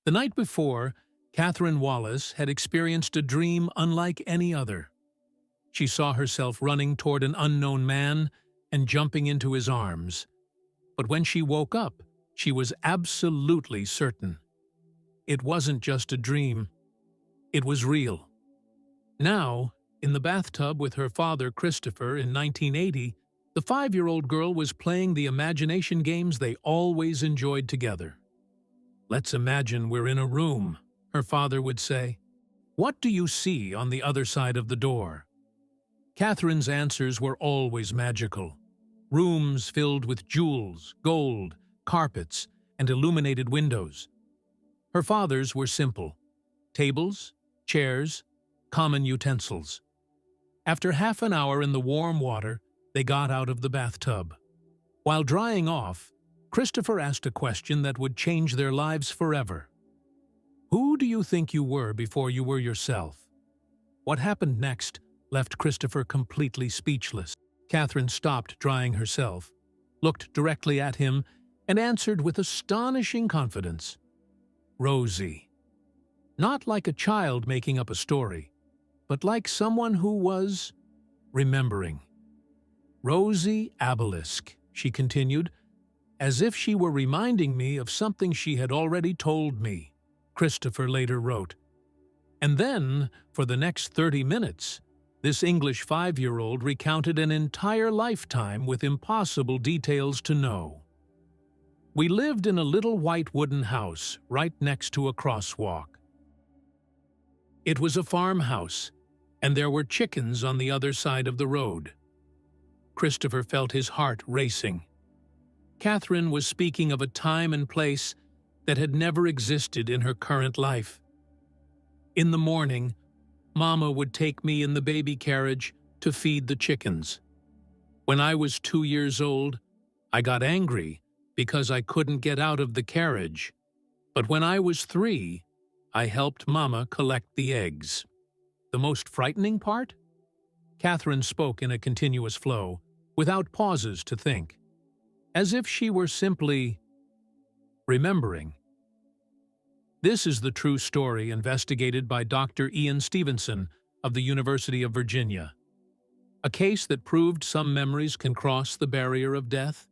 The night before, Catherine Wallis had experienced a dream unlike any other. She saw herself running toward an unknown man and jumping into his arms. But when she woke up, she was absolutely certain. It wasn't just a dream. It was real. Now, in the bathtub with her father, Christopher, in 1980, the 5-year-old girl was playing the imagination games they always enjoyed together. "Let's imagine we're in a room," her father would say. "What do you see on the other side of the door?" Catherine's answers were always magical. Rooms filled with jewels, gold, carpets, and illuminated windows. Her father's were simple: tables, chairs, common utensils. After half an hour in the warm water, they got out of the bathtub. While drying off, Christopher asked a question that would change their lives forever. "Who do you think you were before you were yourself?" What happened next left Christopher completely speechless. Catherine stopped drying herself, looked directly at him, and answered with astonishing confidence. "Rosy." Not like a child making up a story, but like someone who was remembering. "Rosy Abelisk," she continued, "as if she were reminding me of something she had already told me," Christopher later wrote. And then, for the next 30 minutes, this English 5-year-old recounted an entire lifetime with impossible details to know. "We lived in a little white wooden house right next to a crosswalk. It was a farmhouse, and there were chickens on the other side of the road." Christopher felt his heart racing. Catherine was speaking of a time and place that had never existed in her current life. "In the morning, Mama would take me in the baby carriage to feed the chickens. When I was 2 years old, I got angry because I couldn't get out of the carriage. But when I was 3, I helped Mama collect the eggs." The most frightening part? Catherine spoke in a continuous flow, without pauses to think, as if she were simply remembering. This is the true story investigated by Dr. Ian Stevenson of the University of Virginia. A case that proved some memories can cross the barrier of death.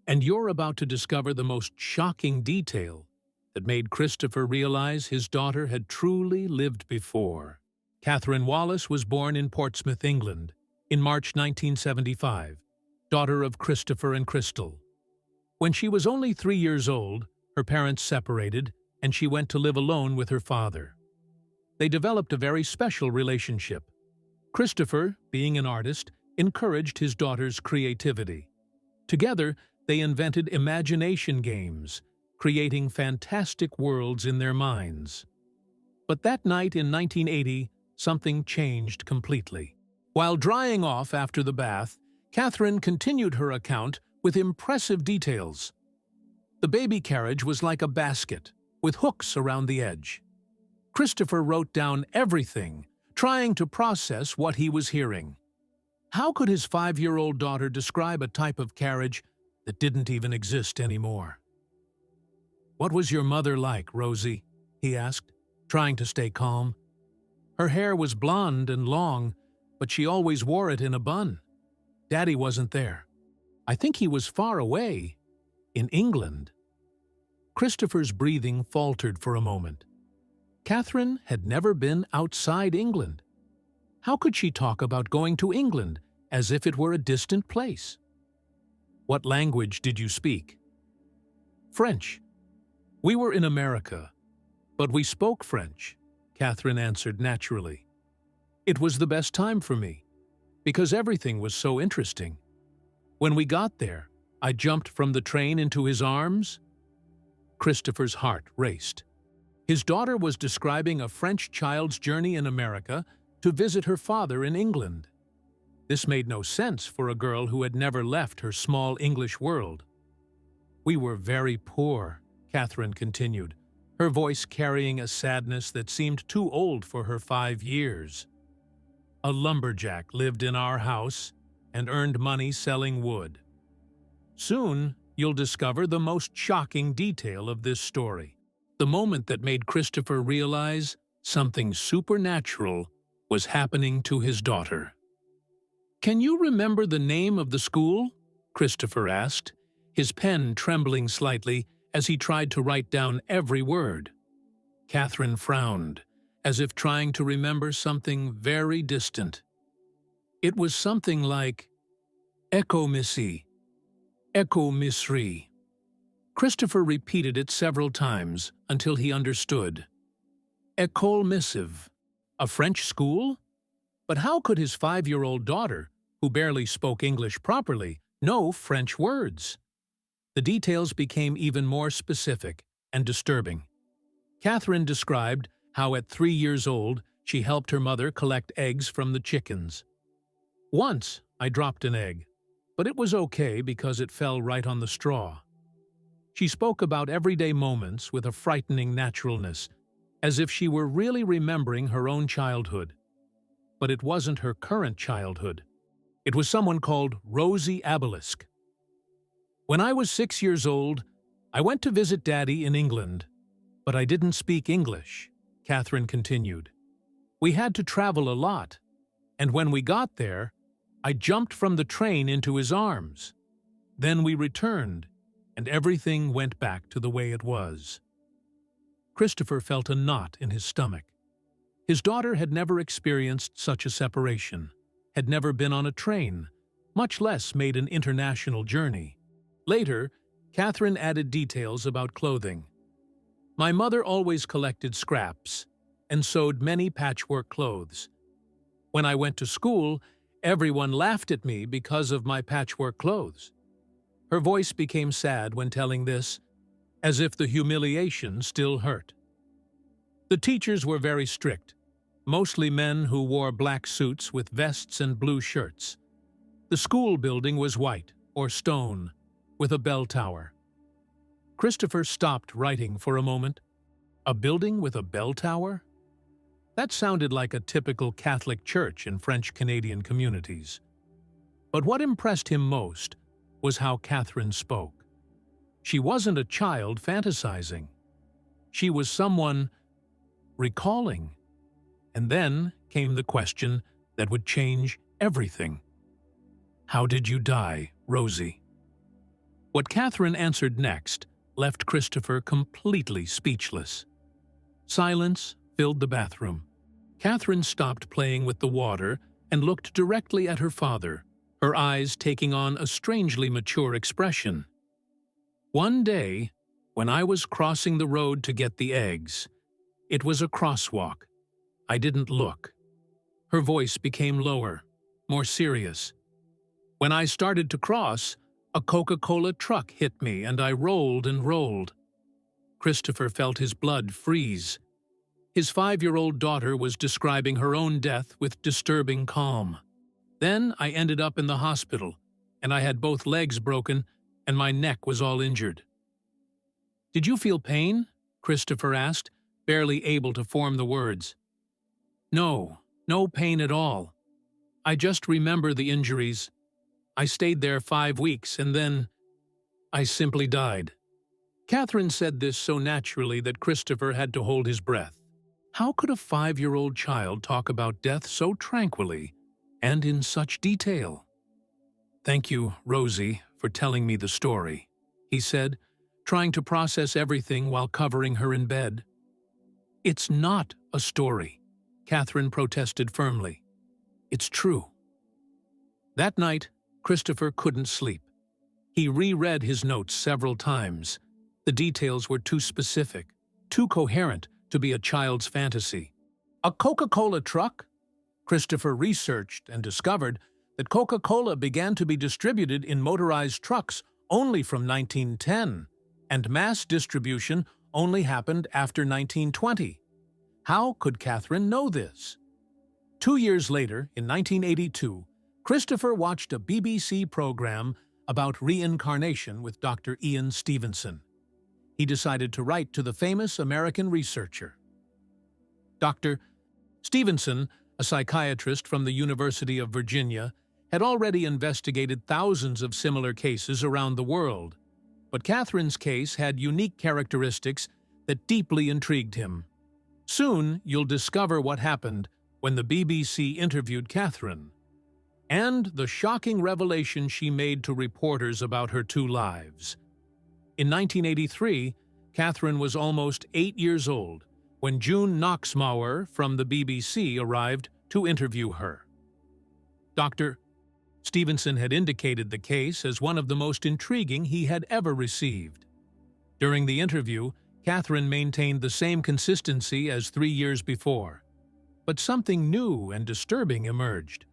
And you're about to discover the most shocking detail that made Christopher realize his daughter had truly lived before. Catherine Wallis was born in Portsmouth, England, in March 1975, daughter of Christopher and Crystal. When she was only 3 years old, her parents separated, and she went to live alone with her father. They developed a very special relationship. Christopher, being an artist, encouraged his daughter's creativity. Together, they invented imagination games, creating fantastic worlds in their minds. But that night in 1980, something changed completely. While drying off after the bath, Catherine continued her account with impressive details. The baby carriage was like a basket, with hooks around the edge. Christopher wrote down everything, trying to process what he was hearing. How could his 5-year-old daughter describe a type of carriage that didn't even exist anymore? "What was your mother like, Rosy?" he asked, trying to stay calm. "Her hair was blonde and long, but she always wore it in a bun. Daddy wasn't there. I think he was far away, in England." Christopher's breathing faltered for a moment. Catherine had never been outside England. How could she talk about going to England as if it were a distant place? "What language did you speak?" "French. We were in America, but we spoke French," Catherine answered naturally. "It was the best time for me, because everything was so interesting. When we got there, I jumped from the train into his arms." Christopher's heart raced. His daughter was describing a French child's journey in America to visit her father in England. This made no sense for a girl who had never left her small English world. "We were very poor," Catherine continued, her voice carrying a sadness that seemed too old for her 5 years. "A lumberjack lived in our house and earned money selling wood." Soon, you'll discover the most shocking detail of this story. the moment that made Christopher realize something supernatural was happening to his daughter. "Can you remember the name of the school?" Christopher asked, his pen trembling slightly as he tried to write down every word. Catherine frowned, as if trying to remember something very distant. It was something like Echo-Missy, Echo-Misri. Christopher repeated it several times until he understood. École Missive, a French school? But how could his 5-year-old daughter, who barely spoke English properly, know French words? The details became even more specific and disturbing. Catherine described how at 3 years old she helped her mother collect eggs from the chickens. "Once I dropped an egg, but it was okay because it fell right on the straw." She spoke about everyday moments with a frightening naturalness, as if she were really remembering her own childhood. But it wasn't her current childhood. It was someone called Rosy Abelisk. "When I was 6 years old, I went to visit Daddy in England, but I didn't speak English," Catherine continued. "We had to travel a lot, and when we got there, I jumped from the train into his arms. Then we returned, and everything went back to the way it was." Christopher felt a knot in his stomach. His daughter had never experienced such a separation, had never been on a train, much less made an international journey. Later, Catherine added details about clothing. "My mother always collected scraps and sewed many patchwork clothes. When I went to school, everyone laughed at me because of my patchwork clothes." Her voice became sad when telling this, as if the humiliation still hurt. "The teachers were very strict, mostly men who wore black suits with vests and blue shirts. The school building was white, or stone, with a bell tower." Christopher stopped writing for a moment. A building with a bell tower? That sounded like a typical Catholic church in French-Canadian communities. But what impressed him most was how Catherine spoke. She wasn't a child fantasizing. She was someone recalling. And then came the question that would change everything. "How did you die, Rosie?" What Catherine answered next left Christopher completely speechless. Silence filled the bathroom. Catherine stopped playing with the water and looked directly at her father, her eyes taking on a strangely mature expression. "One day, when I was crossing the road to get the eggs, it was a crosswalk. I didn't look." Her voice became lower, more serious. "When I started to cross, a Coca-Cola truck hit me and I rolled and rolled." Christopher felt his blood freeze. His 5-year-old daughter was describing her own death with disturbing calm. "Then I ended up in the hospital, and I had both legs broken and my neck was all injured." "Did you feel pain?" Christopher asked, barely able to form the words. "No, no pain at all. I just remember the injuries. I stayed there 5 weeks and then I simply died." Catherine said this so naturally that Christopher had to hold his breath. How could a 5-year-old child talk about death so tranquilly and in such detail? "Thank you, Rosie, for telling me the story," he said, trying to process everything while covering her in bed. "It's not a story," Catherine protested firmly. "It's true." That night, Christopher couldn't sleep. He reread his notes several times. The details were too specific, too coherent to be a child's fantasy. A Coca-Cola truck? Christopher researched and discovered that Coca-Cola began to be distributed in motorized trucks only from 1910, and mass distribution only happened after 1920. How could Catherine know this? 2 years later, in 1982, Christopher watched a BBC program about reincarnation with Dr. Ian Stevenson. He decided to write to the famous American researcher. Dr. Stevenson, a psychiatrist from the University of Virginia, had already investigated thousands of similar cases around the world. But Catherine's case had unique characteristics that deeply intrigued him. Soon, you'll discover what happened when the BBC interviewed Catherine, and the shocking revelation she made to reporters about her two lives. In 1983, Catherine was almost 8 years old when June Knoxmauer from the BBC arrived to interview her. Dr. Stevenson had indicated the case as one of the most intriguing he had ever received. During the interview, Catherine maintained the same consistency as 3 years before, but something new and disturbing emerged.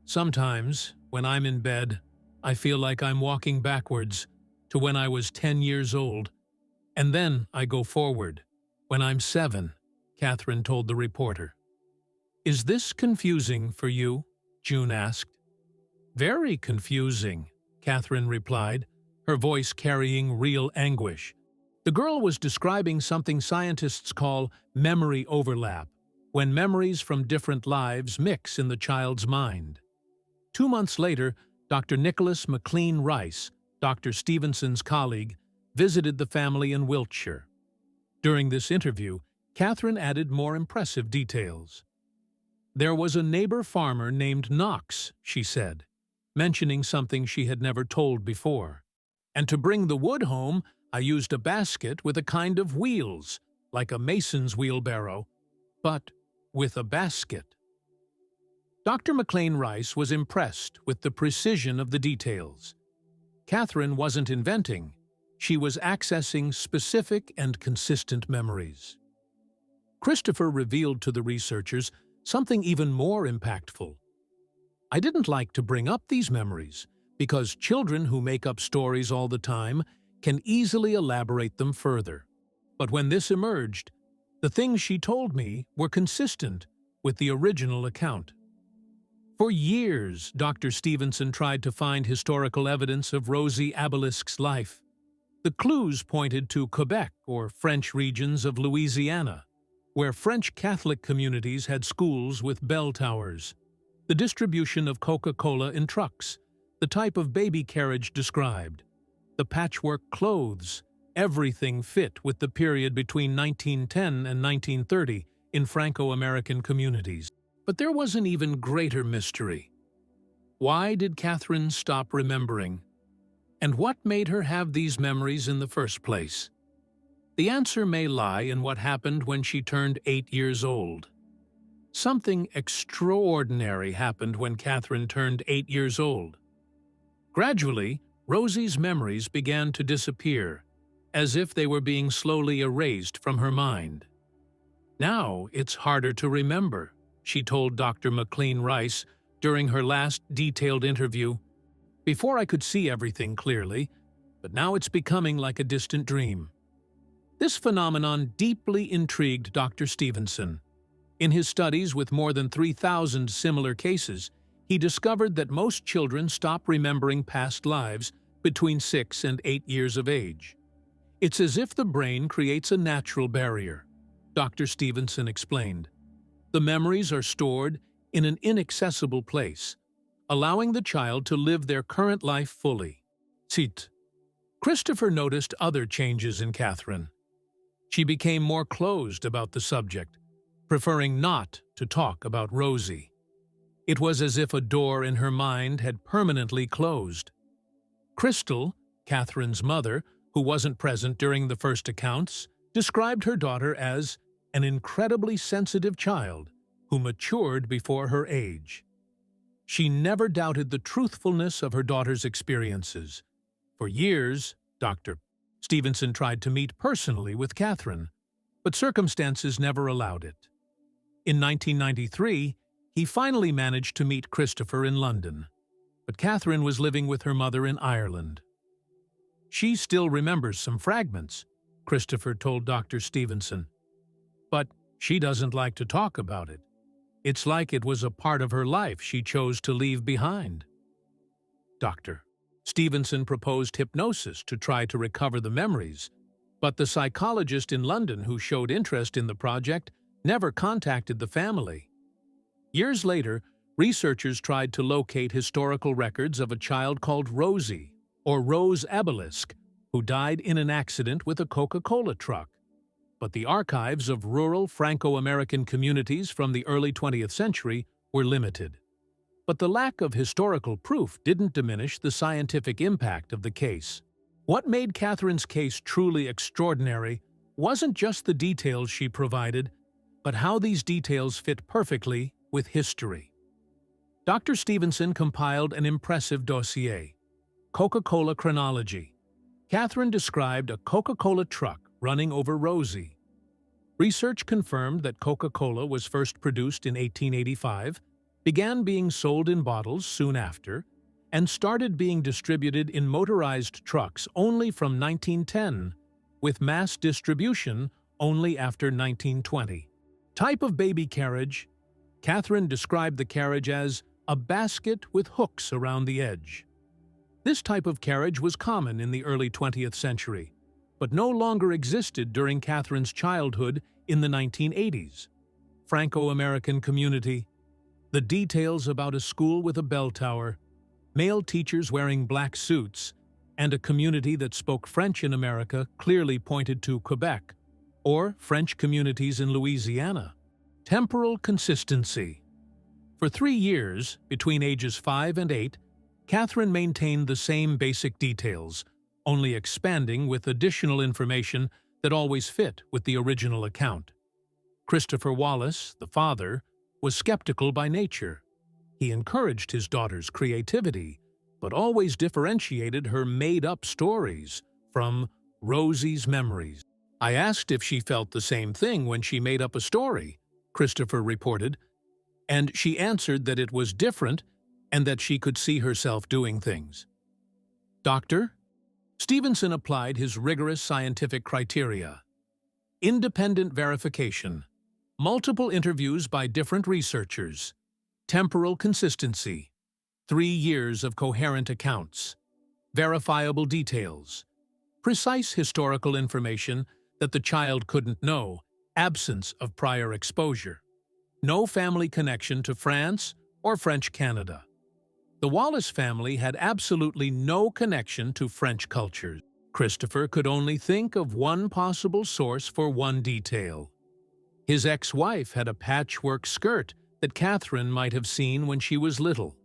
Sometimes, when I'm in bed, I feel like I'm walking backwards to when I was 10 years old, and then I go forward, when I'm 7, Catherine told the reporter. "Is this confusing for you?" June asked. "Very confusing," Catherine replied, her voice carrying real anguish. The girl was describing something scientists call memory overlap, when memories from different lives mix in the child's mind. 2 months later, Dr. Nicholas McLean Rice, Dr. Stevenson's colleague, visited the family in Wiltshire. During this interview, Catherine added more impressive details. "There was a neighbor farmer named Knox," she said, mentioning something she had never told before. "And to bring the wood home, I used a basket with a kind of wheels, like a mason's wheelbarrow, but with a basket." Dr. McLean Rice was impressed with the precision of the details. Catherine wasn't inventing, she was accessing specific and consistent memories. Christopher revealed to the researchers something even more impactful. "I didn't like to bring up these memories, because children who make up stories all the time can easily elaborate them further. But when this emerged, the things she told me were consistent with the original account." For years, Dr. Stevenson tried to find historical evidence of Rosy Abelisk's life. The clues pointed to Quebec or French regions of Louisiana, where French Catholic communities had schools with bell towers, the distribution of Coca-Cola in trucks, the type of baby carriage described, the patchwork clothes, everything fit with the period between 1910 and 1930 in Franco-American communities. But there was an even greater mystery. Why did Catherine stop remembering? And what made her have these memories in the first place? The answer may lie in what happened when she turned 8 years old. Something extraordinary happened when Catherine turned 8 years old. Gradually, Rosy's memories began to disappear, as if they were being slowly erased from her mind. "Now it's harder to remember," she told Dr. McLean Rice during her last detailed interview. "Before I could see everything clearly, but now it's becoming like a distant dream." This phenomenon deeply intrigued Dr. Stevenson. In his studies with more than 3,000 similar cases, he discovered that most children stop remembering past lives between 6 and 8 years of age. "It's as if the brain creates a natural barrier," Dr. Stevenson explained. "The memories are stored in an inaccessible place, allowing the child to live their current life fully." Cite. Christopher noticed other changes in Catherine. She became more closed about the subject, preferring not to talk about Rosy. It was as if a door in her mind had permanently closed. Crystal, Catherine's mother, who wasn't present during the first accounts, described her daughter as an incredibly sensitive child who matured before her age. She never doubted the truthfulness of her daughter's experiences. For years, Dr. Stevenson tried to meet personally with Catherine, but circumstances never allowed it. In 1993, he finally managed to meet Christopher in London, but Catherine was living with her mother in Ireland. "She still remembers some fragments," Christopher told Dr. Stevenson, "but she doesn't like to talk about it. It's like it was a part of her life she chose to leave behind." Dr. Stevenson proposed hypnosis to try to recover the memories, but the psychologist in London who showed interest in the project never contacted the family. Years later, researchers tried to locate historical records of a child called Rosy, or Rosy Abelisk, who died in an accident with a Coca-Cola truck. but the archives of rural Franco-American communities from the early 20th century were limited. But the lack of historical proof didn't diminish the scientific impact of the case. What made Catherine's case truly extraordinary wasn't just the details she provided, but how these details fit perfectly with history. Dr. Stevenson compiled an impressive dossier, Coca-Cola Chronology. Catherine described a Coca-Cola truck running over Rosy. Research confirmed that Coca-Cola was first produced in 1885, began being sold in bottles soon after, and started being distributed in motorized trucks only from 1910, with mass distribution only after 1920. Type of baby carriage. Catherine described the carriage as a basket with hooks around the edge. This type of carriage was common in the early 20th century, but no longer existed during Catherine's childhood in the 1980s. Franco-American community. The details about a school with a bell tower, male teachers wearing black suits, and a community that spoke French in America clearly pointed to Quebec, or French communities in Louisiana. Temporal consistency. For 3 years, between ages 5 and 8, Catherine maintained the same basic details, only expanding with additional information that always fit with the original account. Christopher Wallis, the father, was skeptical by nature. He encouraged his daughter's creativity, but always differentiated her made-up stories from Rosy's memories. "I asked if she felt the same thing when she made up a story," Christopher reported, "and she answered that it was different and that she could see herself doing things." Dr. Stevenson applied his rigorous scientific criteria. Independent verification, multiple interviews by different researchers, temporal consistency, 3 years of coherent accounts, verifiable details, precise historical information that the child couldn't know, absence of prior exposure, no family connection to France or French Canada. The Wallis family had absolutely no connection to French culture. Christopher could only think of one possible source for one detail. His ex-wife had a patchwork skirt that Catherine might have seen when she was little.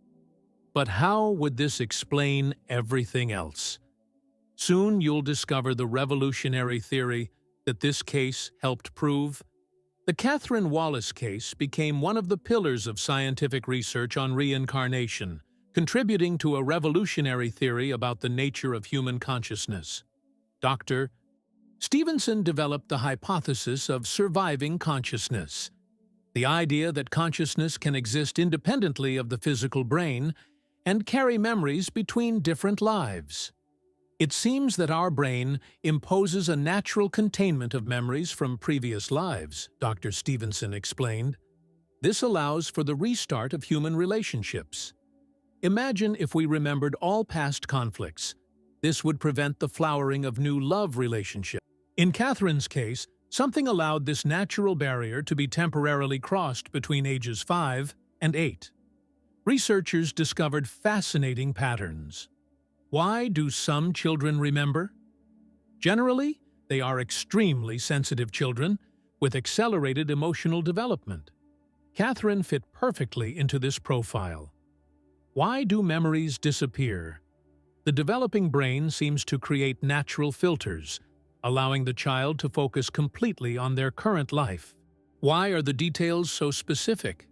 But how would this explain everything else? Soon you'll discover the revolutionary theory that this case helped prove. The Catherine Wallis case became one of the pillars of scientific research on reincarnation, contributing to a revolutionary theory about the nature of human consciousness. Dr. Stevenson developed the hypothesis of surviving consciousness, the idea that consciousness can exist independently of the physical brain and carry memories between different lives. It seems that our brain imposes a natural containment of memories from previous lives, Dr. Stevenson explained. This allows for the restart of human relationships. Imagine if we remembered all past conflicts. This would prevent the flowering of new love relationships. In Catherine's case, something allowed this natural barrier to be temporarily crossed between ages 5 and 8. Researchers discovered fascinating patterns. Why do some children remember? Generally, they are extremely sensitive children with accelerated emotional development. Catherine fit perfectly into this profile. Why do memories disappear? The developing brain seems to create natural filters, allowing the child to focus completely on their current life. Why are the details so specific?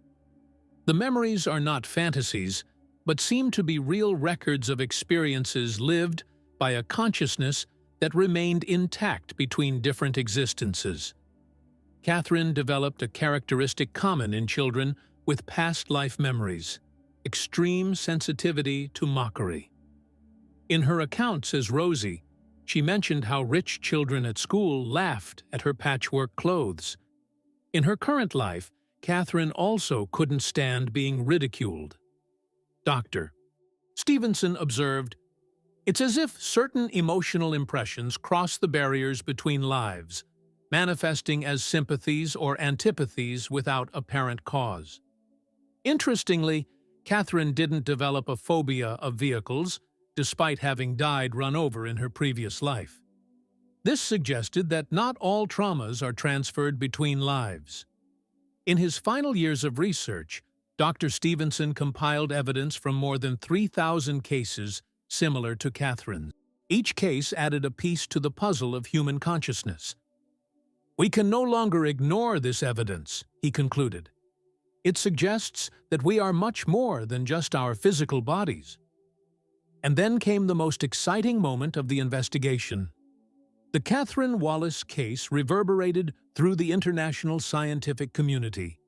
The memories are not fantasies, but seem to be real records of experiences lived by a consciousness that remained intact between different existences. Catherine developed a characteristic common in children with past life memories: extreme sensitivity to mockery. In her accounts as Rosy, she mentioned how rich children at school laughed at her patchwork clothes. In her current life, Catherine also couldn't stand being ridiculed. Dr. Stevenson observed, "It's as if certain emotional impressions cross the barriers between lives, manifesting as sympathies or antipathies without apparent cause." Interestingly, Catherine didn't develop a phobia of vehicles, despite having died run over in her previous life. This suggested that not all traumas are transferred between lives. In his final years of research, Dr. Stevenson compiled evidence from more than 3,000 cases similar to Catherine's. Each case added a piece to the puzzle of human consciousness. "We can no longer ignore this evidence," he concluded. "It suggests that we are much more than just our physical bodies." And then came the most exciting moment of the investigation. The Catherine Wallis case reverberated through the international scientific community,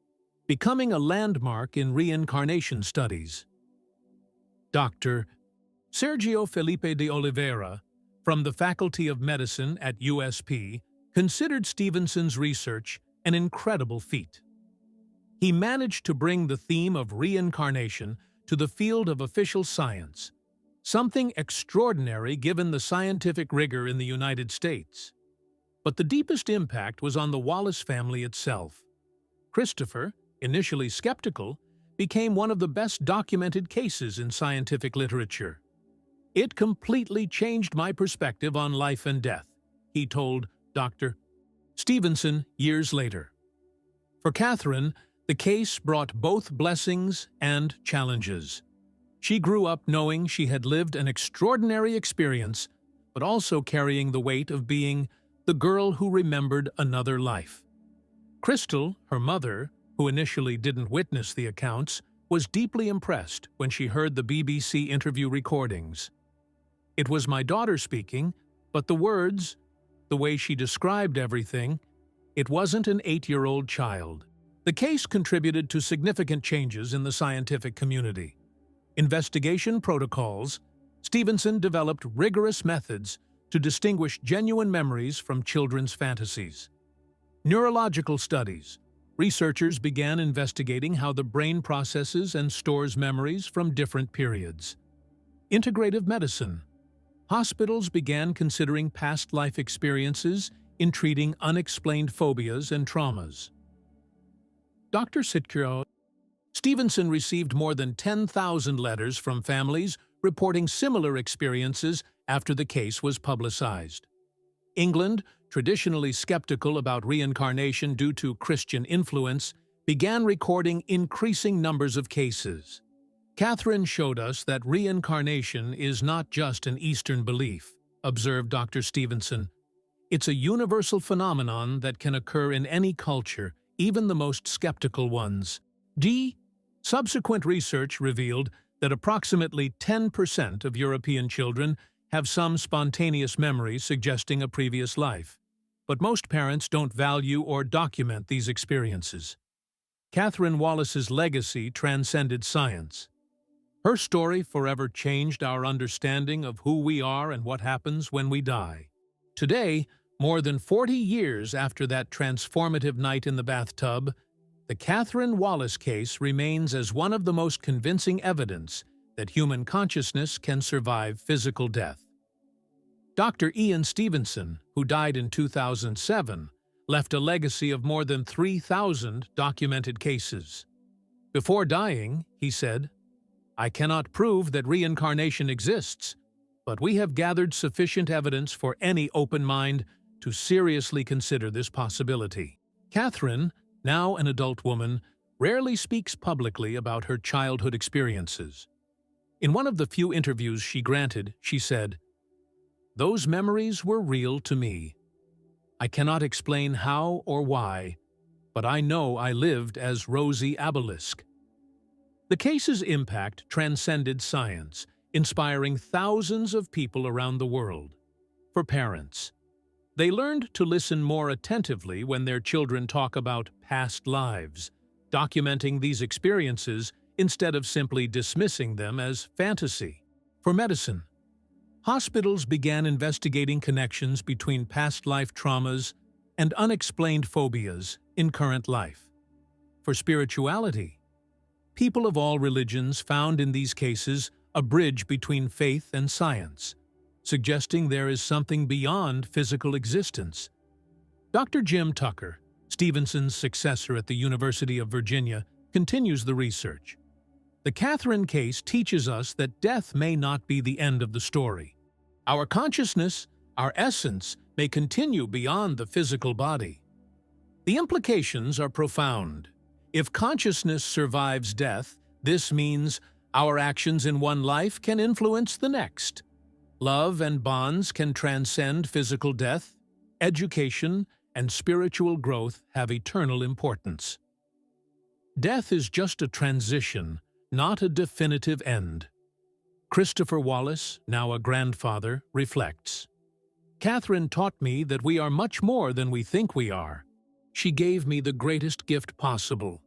becoming a landmark in reincarnation studies. Dr. Sergio Felipe de Oliveira, from the Faculty of Medicine at USP, considered Stevenson's research an incredible feat. He managed to bring the theme of reincarnation to the field of official science, something extraordinary given the scientific rigor in the United States. But the deepest impact was on the Wallis family itself. Christopher, initially skeptical, became one of the best documented cases in scientific literature. "It completely changed my perspective on life and death," he told Dr. Stevenson years later. For Catherine, the case brought both blessings and challenges. She grew up knowing she had lived an extraordinary experience, but also carrying the weight of being the girl who remembered another life. Crystal, her mother, who initially didn't witness the accounts, was deeply impressed when she heard the BBC interview recordings. "It was my daughter speaking, but the words, the way she described everything, it wasn't an 8-year-old child." The case contributed to significant changes in the scientific community. Investigation protocols, Stevenson developed rigorous methods to distinguish genuine memories from children's fantasies. Neurological studies, researchers began investigating how the brain processes and stores memories from different periods. Integrative medicine, hospitals began considering past life experiences in treating unexplained phobias and traumas. Dr. Sitcrow Stevenson received more than 10,000 letters from families reporting similar experiences after the case was publicized. England, traditionally skeptical about reincarnation due to Christian influence, began recording increasing numbers of cases. "Catherine showed us that reincarnation is not just an Eastern belief," observed Dr. Stevenson. "It's a universal phenomenon that can occur in any culture, even the most skeptical ones." Subsequent research revealed that approximately 10% of European children have some spontaneous memory suggesting a previous life, but most parents don't value or document these experiences. Catherine Wallis's legacy transcended science. Her story forever changed our understanding of who we are and what happens when we die. Today, more than 40 years after that transformative night in the bathtub, the Catherine Wallis case remains as one of the most convincing evidence that human consciousness can survive physical death. Dr. Ian Stevenson, who died in 2007, left a legacy of more than 3,000 documented cases. Before dying, he said, "I cannot prove that reincarnation exists, but we have gathered sufficient evidence for any open mind to seriously consider this possibility." Catherine, now an adult woman, rarely speaks publicly about her childhood experiences. In one of the few interviews she granted, she said, "Those memories were real to me. I cannot explain how or why, but I know I lived as Rosy Abelisk." The case's impact transcended science, inspiring thousands of people around the world. For parents, they learned to listen more attentively when their children talk about past lives, documenting these experiences instead of simply dismissing them as fantasy. For medicine, hospitals began investigating connections between past life traumas and unexplained phobias in current life. For spirituality, people of all religions found in these cases a bridge between faith and science, suggesting there is something beyond physical existence. Dr. Jim Tucker, Stevenson's successor at the University of Virginia, continues the research. The Catherine case teaches us that death may not be the end of the story. Our consciousness, Our essence may continue beyond the physical body. The implications are profound. If consciousness survives death, this means our actions in one life can influence the next. Love and bonds can transcend physical death. Education and spiritual growth have eternal importance. Death is just a transition, not a definitive end. Christopher Wallis, now a grandfather, reflects. Catherine taught me that we are much more than we think we are. She gave me the greatest gift possible,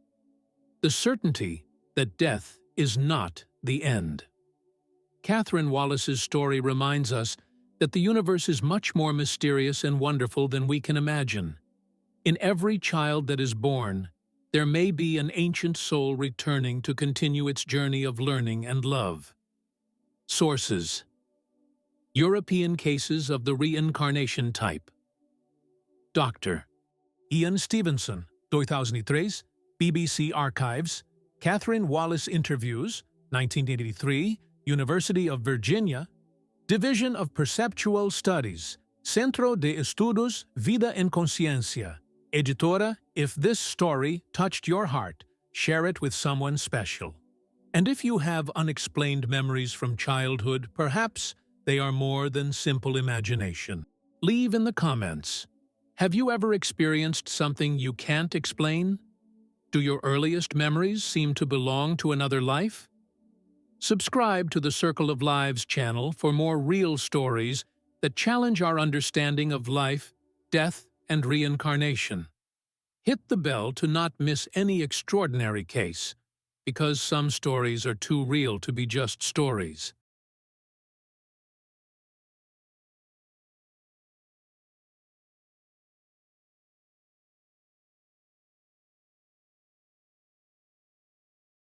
the certainty that death is not the end. Catherine Wallis's story reminds us that the universe is much more mysterious and wonderful than we can imagine. In every child that is born, there may be an ancient soul returning to continue its journey of learning and love. Sources: European cases of the reincarnation type. Dr. Ian Stevenson, 2003, BBC Archives, Catherine Wallis Interviews, 1983, University of Virginia, Division of Perceptual Studies, Centro de Estudos Vida en Conciencia, Editora. If this story touched your heart, share it with someone special. And if you have unexplained memories from childhood, perhaps they are more than simple imagination. Leave in the comments. Have you ever experienced something you can't explain? Do your earliest memories seem to belong to another life? Subscribe to the Circle of Lives channel for more real stories that challenge our understanding of life, death, and reincarnation. Hit the bell to not miss any extraordinary case, because some stories are too real to be just stories.